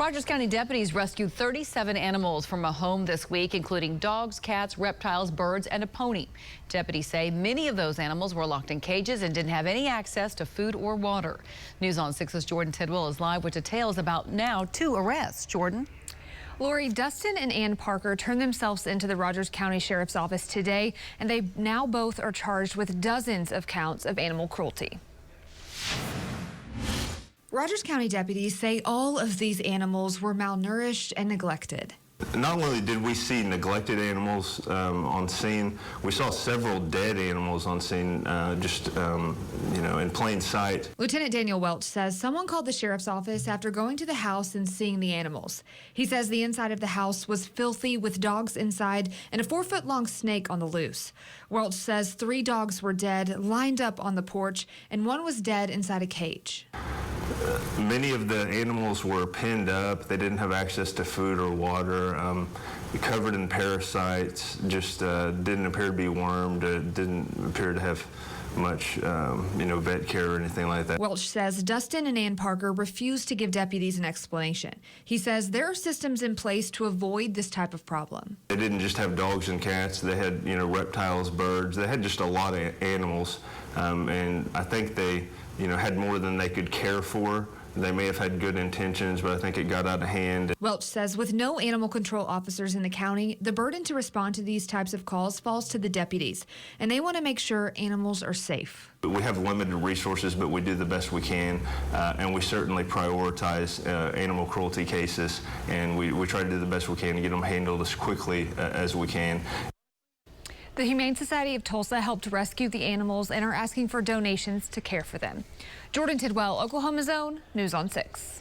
Rogers County deputies rescued 37 animals from a home this week, including dogs, cats, reptiles, birds, and a pony. Deputies say many of those animals were locked in cages and didn't have any access to food or water. News on 6's Jordan Tidwell is live with details about now 2 arrests. Jordan? Lori, Dustin and Ann Parker turned themselves into the Rogers County Sheriff's Office today, and they now both are charged with dozens of counts of animal cruelty. Rogers County deputies say all of these animals were malnourished and neglected. Not only did we see neglected animals on scene, we saw several dead animals on scene, in plain sight. Lieutenant Daniel Welch says someone called the sheriff's office after going to the house and seeing the animals. He says the inside of the house was filthy with dogs inside and a 4-foot-long snake on the loose. Welch says 3 dogs were dead, lined up on the porch, and 1 was dead inside a cage. Many of the animals were pinned up. They didn't have access to food or water, covered in parasites, just didn't appear to be wormed, didn't appear to have much, vet care or anything like that. Welch says Dustin and Ann Parker refused to give deputies an explanation. He says there are systems in place to avoid this type of problem. They didn't just have dogs and cats. They had, reptiles, birds. They had just a lot of animals, and I think they, had more than they could care for. They may have had good intentions, but I think it got out of hand. Welch says with no animal control officers in the county, the burden to respond to these types of calls falls to the deputies, and they want to make sure animals are safe. We have limited resources, but we do the best we can, and we certainly prioritize animal cruelty cases, and we try to do the best we can to get them handled as quickly as we can. The Humane Society of Tulsa helped rescue the animals and are asking for donations to care for them. Jordan Tidwell, Oklahoma's Own, News on 6.